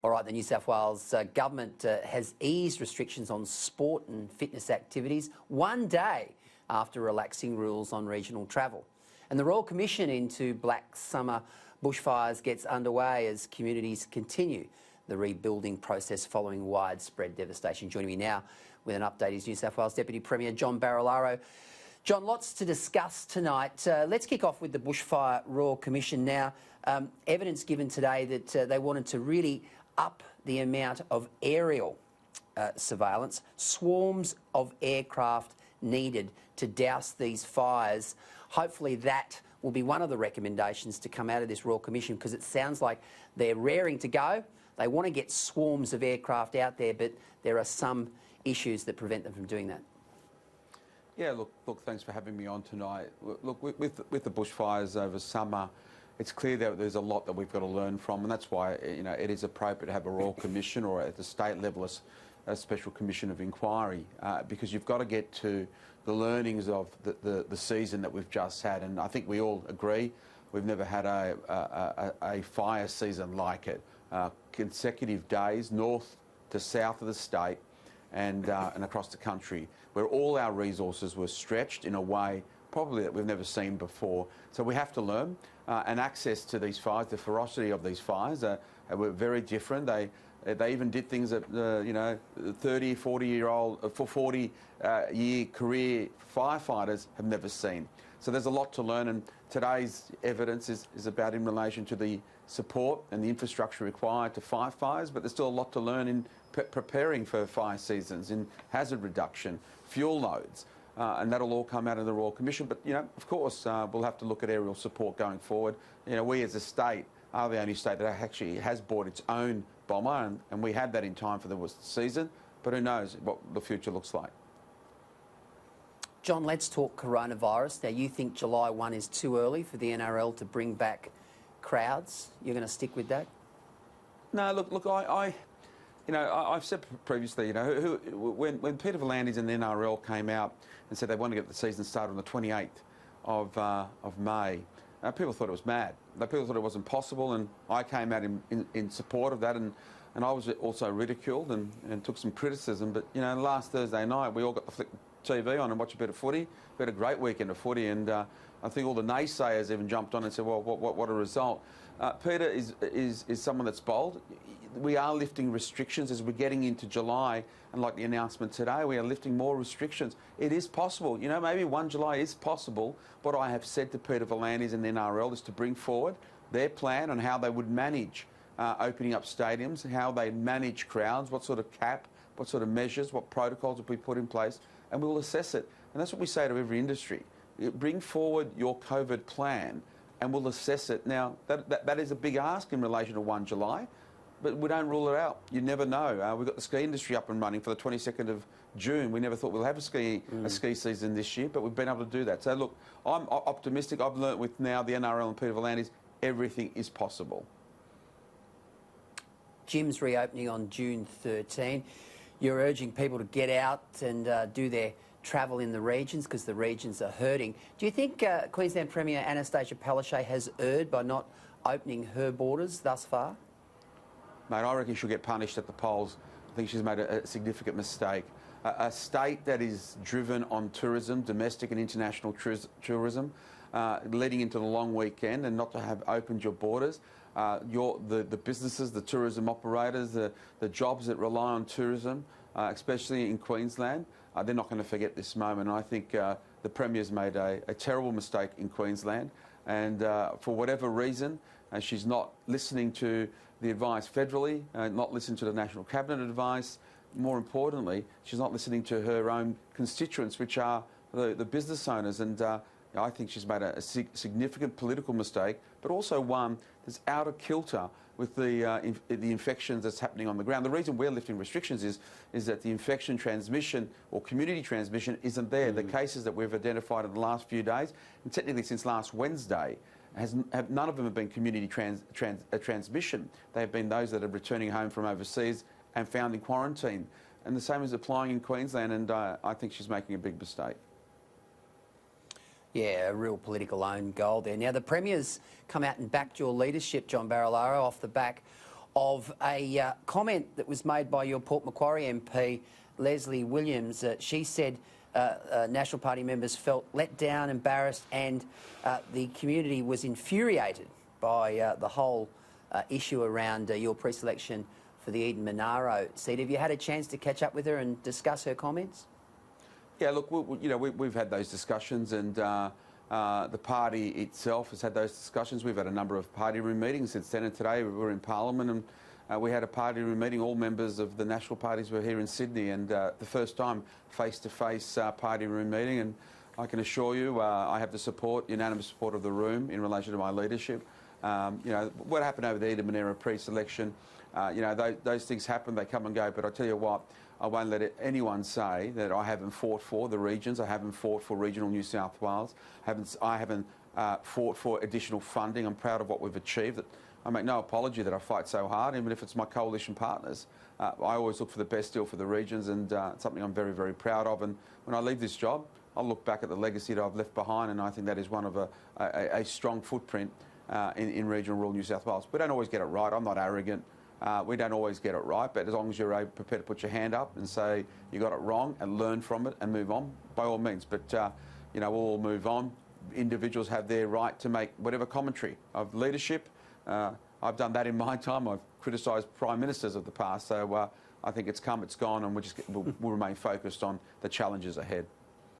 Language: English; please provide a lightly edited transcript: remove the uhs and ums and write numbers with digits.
All right, the New South Wales government has eased restrictions on sport and fitness activities one day after relaxing rules on regional travel. And the Royal Commission into Black Summer bushfires gets underway as communities continue the rebuilding process following widespread devastation. Joining me now with an update is New South Wales Deputy Premier John Barilaro. John, lots to discuss tonight. Let's kick off with the Bushfire Royal Commission now. Evidence given today that they wanted to really up the amount of aerial surveillance, swarms of aircraft needed to douse these fires. Hopefully that will be one of the recommendations to come out of this Royal Commission, because it sounds like they're raring to go. They want to get swarms of aircraft out there, but there are some issues that prevent them from doing that. Yeah, look, thanks for having me on tonight. Look, with the bushfires over summer, it's clear that there's a lot that we've got to learn from, and that's why, you know, it is appropriate to have a Royal Commission, or at the state level a special commission of inquiry, because you've got to get to the learnings of the season that we've just had. And I think we all agree we've never had a fire season like it. Consecutive days north to south of the state and across the country, where all our resources were stretched in a way probably that we've never seen before. So we have to learn, and access to these fires, the ferocity of these fires were very different. They even did things that, you know, 30, 40-year career firefighters have never seen. So there's a lot to learn, and today's evidence is about in relation to the support and the infrastructure required to fight fires, but there's still a lot to learn in preparing for fire seasons, in hazard reduction, fuel loads, and that'll all come out of the Royal Commission. But, you know, of course, we'll have to look at aerial support going forward. You know, we as a state are the only state that actually has bought its own bomber, and we had that in time for the season, but who knows what the future looks like. John, let's talk coronavirus. Now, you think July 1 is too early for the NRL to bring back crowds? You're going to stick with that? No, look, I've said previously, you know, when Peter V'landys and the NRL came out and said they wanted to get the season started on the 28th of May, people thought it was mad. People thought it wasn't possible, and I came out in support of that, and I was also ridiculed and took some criticism. But, you know, last Thursday night we all got to flick TV on and watch a bit of footy. We had a great weekend of footy, and I think all the naysayers even jumped on and said, well, what a result. Peter is someone that's bold. We are lifting restrictions as we're getting into July, and like the announcement today, we are lifting more restrictions. It is possible. You know, maybe 1 July is possible. What I have said to Peter V'landys and the NRL is to bring forward their plan on how they would manage opening up stadiums, how they manage crowds, what sort of cap, what sort of measures, what protocols will be put in place, and we'll assess it. And that's what we say to every industry. Bring forward your COVID plan and we'll assess it. Now, that is a big ask in relation to 1 July, but we don't rule it out. You never know. We've got the ski industry up and running for the 22nd of June. We never thought we'll have a ski season this year, but we've been able to do that. So, look, I'm optimistic. I've learnt with now the NRL and Peter V'landys, everything is possible. Gyms reopening on June 13. You're urging people to get out and do their travel in the regions because the regions are hurting. Do you think Queensland Premier Anastasia Palaszczuk has erred by not opening her borders thus far? Mate, I reckon she'll get punished at the polls. I think she's made a significant mistake. A state that is driven on tourism, domestic and international tourism, leading into the long weekend, and not to have opened your borders. The businesses, the tourism operators, the jobs that rely on tourism, especially in Queensland, they're not going to forget this moment. And I think the Premier's made a terrible mistake in Queensland, and for whatever reason, she's not listening to the advice federally, not listening to the National Cabinet advice. More importantly, she's not listening to her own constituents, which are the business owners. And I think she's made a significant political mistake, but also one that's out of kilter with the infections that's happening on the ground. The reason we're lifting restrictions is that the infection transmission or community transmission isn't there. The cases that we've identified in the last few days, and technically since last Wednesday, none of them have been community transmission. They've been those that are returning home from overseas and found in quarantine. And the same is applying in Queensland, and I think she's making a big mistake. Yeah, a real political own goal there. Now, the Premier's come out and backed your leadership, John Barilaro, off the back of a comment that was made by your Port Macquarie MP, Leslie Williams. She said National Party members felt let down, embarrassed, and the community was infuriated by the whole issue around your pre-selection for the Eden Monaro seat. Have you had a chance to catch up with her and discuss her comments? Yeah, look, we've had those discussions, and the party itself has had those discussions. We've had a number of party room meetings since then, and today we were in Parliament, and we had a party room meeting. All members of the national parties were here in Sydney, and the first time face-to-face party room meeting. And I can assure you, I have the support, unanimous support of the room in relation to my leadership. What happened over the Eden Monaro pre-selection, those things happen, they come and go. But I tell you what, I won't let anyone say that I haven't fought for the regions. I haven't fought for regional New South Wales. I haven't fought for additional funding. I'm proud of what we've achieved. I make no apology that I fight so hard, even if it's my coalition partners. I always look for the best deal for the regions, and it's something I'm very, very proud of. And when I leave this job, I'll look back at the legacy that I've left behind, and I think that is one of a strong footprint in regional rural New South Wales. We don't always get it right. I'm not arrogant. We don't always get it right, but as long as you're prepared to put your hand up and say you got it wrong and learn from it and move on, by all means. But, we'll all move on. Individuals have their right to make whatever commentary of leadership. I've done that in my time. I've criticised prime ministers of the past. So I think it's come, it's gone, and we'll remain focused on the challenges ahead.